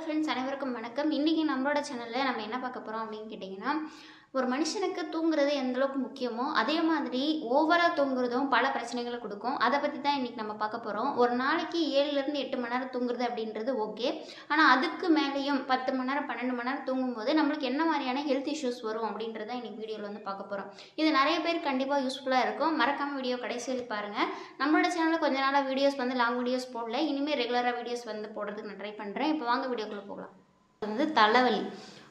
Friends அனைவருக்கும் வணக்கம். இன்னைக்கு நம்மளோட சேனல்ல நம்ம என்ன பார்க்க போறோம் அப்படின்னு கேட்டிங்கன்னா, ஒரு மனுஷனுக்கு தூங்குறது எந்த அளவுக்கு முக்கியமோ அதே மாதிரி ஓவரா தூங்குறதும் பல பிரச்சனைகளை கொடுக்கும். அதை பற்றி தான் இன்னைக்கு நம்ம பார்க்க போகிறோம். ஒரு நாளைக்கு 7லேருந்து 8 மணி நேரம் தூங்குறது அப்படின்றது ஓகே. ஆனால் அதுக்கு மேலேயும் 10 மணி நேரம் 12 மணி நேரம் தூங்கும்போது நம்மளுக்கு என்ன மாதிரியான ஹெல்த் இஷ்யூஸ் வரும் அப்படின்றத இன்னைக்கு வீடியோவில் வந்து பார்க்க போகிறோம். இது நிறைய பேர் கண்டிப்பாக யூஸ்ஃபுல்லாக இருக்கும். மறக்காமல் வீடியோ கடைசி வரைக்கும் பாருங்கள். நம்மளோட சேனலில் கொஞ்ச நாளாக வீடியோஸ் வந்து லாங் வீடியோஸ் போடல. இனிமேல் ரெகுலராக வீடியோஸ் வந்து போடுறதுக்கு நான் ட்ரை பண்ணுறேன். இப்போ வாங்க வீடியோக்குள்ளே போகலாம். அது வந்து தலைவலி.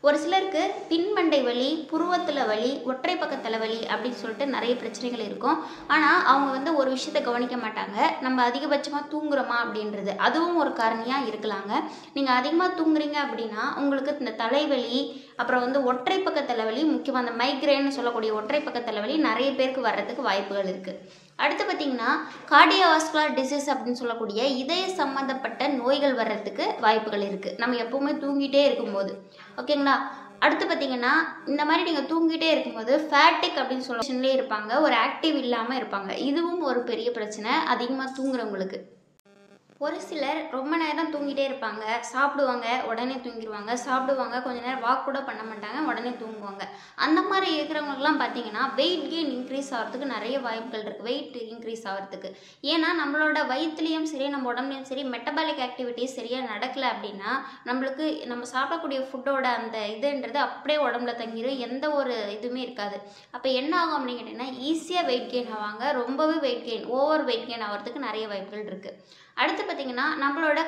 ஒரு சிலருக்கு பின்மண்டை வலி, புருவத்தில் வலி, ஒற்றை பக்க தலைவலி அப்படின்னு சொல்லிட்டு நிறைய பிரச்சனைகள் இருக்கும். ஆனால் அவங்க வந்து ஒரு விஷயத்தை கவனிக்க மாட்டாங்க. நம்ம அதிகபட்சமாக தூங்குறோமா அப்படின்றது அதுவும் ஒரு காரணியாக இருக்கலாங்க. நீங்கள் அதிகமாக தூங்குறீங்க அப்படின்னா உங்களுக்கு இந்த தலைவலி, அப்புறம் வந்து ஒற்றை பக்க தலைவலி, முக்கியமாக அந்த மைக்ரேன்னு சொல்லக்கூடிய ஒற்றை பக்க தலைவலி நிறைய பேருக்கு வர்றதுக்கு வாய்ப்புகள் இருக்குது. அடுத்து பார்த்திங்கன்னா கார்டியோவாஸ்குலர் டிசீஸ் அப்படின்னு சொல்லக்கூடிய இதய சம்மந்தப்பட்ட நோய்கள் வர்றதுக்கு வாய்ப்புகள் இருக்குது நம்ம எப்போவுமே தூங்கிட்டே இருக்கும்போது. ஓகேங்களா? அடுத்து பார்த்திங்கன்னா இந்த மாதிரி நீங்கள் தூங்கிட்டே இருக்கும்போது ஃபேட்டிக் அப்படின்னு சொல்லியே இருப்பாங்க, ஒரு ஆக்டிவ் இல்லாமல் இருப்பாங்க. இதுவும் ஒரு பெரிய பிரச்சனை அதிகமாக தூங்குறவங்களுக்கு. ஒரு சிலர் ரொம்ப நேரம் தூங்கிட்டே இருப்பாங்க, சாப்பிடுவாங்க உடனே தூங்கிடுவாங்க, சாப்பிடுவாங்க கொஞ்ச நேரம் வாக் கூட பண்ண மாட்டாங்க, உடனே தூங்குவாங்க. அந்த மாதிரி இருக்கிறவங்களுக்குலாம் பார்த்தீங்கன்னா வெயிட் கெயின் இன்க்ரீஸ் ஆகிறதுக்கு நிறைய வாய்ப்புகள் இருக்குது. வெயிட் இன்க்ரீஸ் ஆகிறதுக்கு ஏன்னா நம்மளோட வயிற்றுலையும் சரி நம்ம உடம்புலையும் சரி மெட்டபாலிக் ஆக்டிவிட்டிஸ் சரியாக நடக்கலை அப்படின்னா நம்மளுக்கு நம்ம சாப்பிடக்கூடிய ஃபுட்டோட அந்த இதுன்றது அப்படியே உடம்புல தங்கிடும், எந்த ஒரு இதுவுமே இருக்காது. அப்போ என்ன ஆகும் அப்படின்னு கேட்டிங்கன்னா ஈஸியாக வெயிட் கெயின் ஆவாங்க, ரொம்பவே weight gain over weight gain ஆகிறதுக்கு நிறைய வாய்ப்புகள் இருக்குது. அடுத்து பார்த்திங்கன்னா நம்மளோட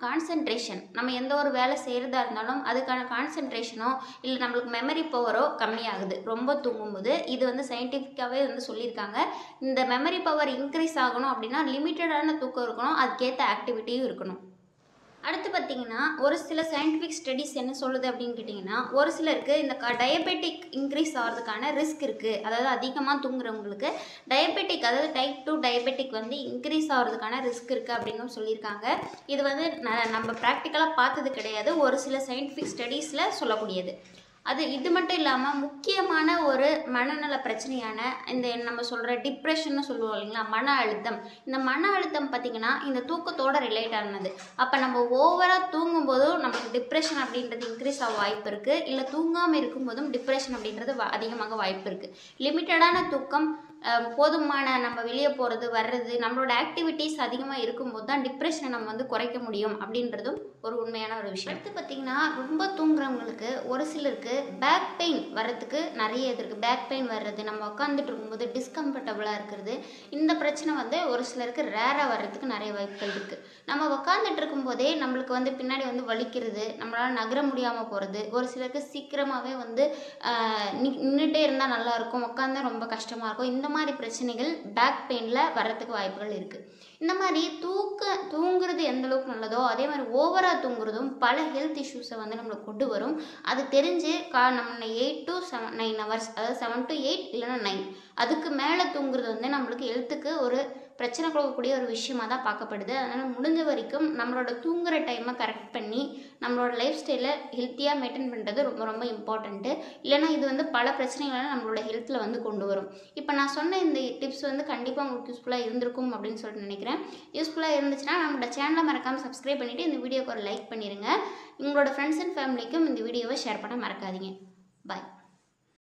கான்சன்ட்ரேஷன், நம்ம எந்த ஒரு வேலை செய்கிறதா இருந்தாலும் அதுக்கான கான்சன்ட்ரேஷனோ இல்லை நம்மளுக்கு மெமரி பவரோ கம்மியாகுது ரொம்ப தூங்கும்போது. இது வந்து சயின்டிஃபிக்காகவே வந்து சொல்லியிருக்காங்க. இந்த மெமரி பவர் இன்க்ரீஸ் ஆகணும் அப்படின்னா லிமிட்டடான தூக்கம் இருக்கணும், அதுக்கேற்ற ஆக்டிவிட்டியும் இருக்கணும். அடுத்து பார்த்திங்கன்னா ஒரு சில சயின்டிஃபிக் ஸ்டடீஸ் என்ன சொல்லுது அப்படின்னு கேட்டிங்கன்னா, ஒரு சிலருக்கு இந்த டயபெட்டிக் இன்க்ரீஸ் ஆகிறதுக்கான ரிஸ்க் இருக்குது. அதாவது அதிகமாக தூங்குறவங்களுக்கு டயபெட்டிக், அதாவது டைப் 2 டயபெட்டிக் வந்து இன்க்ரீஸ் ஆகிறதுக்கான ரிஸ்க் இருக்குது அப்படின்னு சொல்லியிருக்காங்க. இது வந்து நம்ம ப்ராக்டிக்கலாக பார்த்தது கிடையாது, ஒரு சில சயின்டிஃபிக் ஸ்டடீஸில் சொல்லக்கூடியது. இது மட்டும் இல்லாமல் முக்கியமான ஒரு மனநல பிரச்சனையான இந்த நம்ம சொல்கிற டிப்ரெஷன்னு சொல்லுவோம் இல்லைங்களா, மன அழுத்தம். இந்த மன அழுத்தம் பார்த்திங்கன்னா இந்த தூக்கத்தோடு ரிலேட் ஆனது. அப்போ நம்ம ஓவராக தூங்கும்போதும் நம்மளுக்கு டிப்ரெஷன் அப்படின்றது இன்க்ரீஸ் ஆக வாய்ப்பு இருக்குது, இல்லை தூங்காமல் இருக்கும்போதும் டிப்ரெஷன் அப்படின்றது அதிகமாக வாய்ப்பு இருக்குது. லிமிட்டடான தூக்கம், போதுமான நம்ம வெளியே போகிறது வர்றது, நம்மளோட ஆக்டிவிட்டீஸ் அதிகமாக இருக்கும்போது தான் டிப்ரெஷனை நம்ம வந்து குறைக்க முடியும் அப்படின்றதும் ஒரு உண்மையான ஒரு விஷயம். அடுத்து பார்த்திங்கன்னா ரொம்ப தூங்குறவங்களுக்கு ஒரு சிலருக்கு பேக் பெயின் வர்றதுக்கு நிறைய இது இருக்குது. பேக் பெயின் வர்றது, நம்ம உட்காந்துட்டு இருக்கும்போது டிஸ்கம்ஃபர்டபுளாக இருக்கிறது, இந்த பிரச்சனை வந்து ஒரு சிலருக்கு ரேராக வர்றதுக்கு நிறைய வாய்ப்புகள் இருக்குது. நம்ம உட்காந்துட்டு இருக்கும்போதே நம்மளுக்கு வந்து பின்னாடி வந்து வலிக்கிறது, நம்மளால் நகர முடியாமல் போகிறது, ஒரு சிலருக்கு சீக்கிரமாகவே வந்து நின்றுட்டே இருந்தால் நல்லாயிருக்கும், உட்காந்தா ரொம்ப கஷ்டமாக இருக்கும். இந்த மாதிரி பிரச்சனைகள் பேக் பெயினில் வர்றதுக்கு வாய்ப்புகள் இருக்குது. இந்த மாதிரி தூங்குறது எந்த அளவுக்கு நல்லதோ அதே மாதிரி ஓவராக தூங்குறதும் பல ஹெல்த் இஷ்யூஸை வந்து நம்மளுக்கு கொண்டு வரும். அது தெரிஞ்சு நம்ம 8 to 9 ஹவர்ஸ், அதாவது 7 to 8 இல்லைன்னா 9 அதுக்கு மேலே தூங்குறது வந்து நம்மளுக்கு ஹெல்த்துக்கு ஒரு பிரச்சனை கொடுக்கக்கூடிய ஒரு விஷயமாக தான் பார்க்கப்படுது. அதனால் முடிஞ்ச வரைக்கும் நம்மளோட தூங்குகிற டைமை கரெக்ட் பண்ணி நம்மளோட லைஃப் ஸ்டைலை ஹெல்த்தியாக மெயின்டைன் பண்ணுறது ரொம்ப ரொம்ப இம்பார்ட்டண்ட்டு. இல்லைனா இது வந்து பல பிரச்சனைகளை நம்மளோட ஹெல்த்தில் வந்து கொண்டு வரும். இப்போ நான் சொன்ன இந்த டிப்ஸ் வந்து கண்டிப்பாக உங்களுக்கு யூஸ்ஃபுல்லாக இருந்திருக்கும் அப்படின்னு சொல்லிட்டு நினைக்கிறேன். யூஸ்ஃபுல்லாக இருந்துச்சுன்னா நம்மளோட சேனலை மறக்காமல் சப்ஸ்கிரைப் பண்ணிவிட்டு இந்த வீடியோக்கு ஒரு லைக் பண்ணிடுங்க. உங்களோட ஃப்ரெண்ட்ஸ் அண்ட் ஃபேமிலிக்கும் இந்த வீடியோவை ஷேர் பண்ண மறக்காதீங்க. பாய்.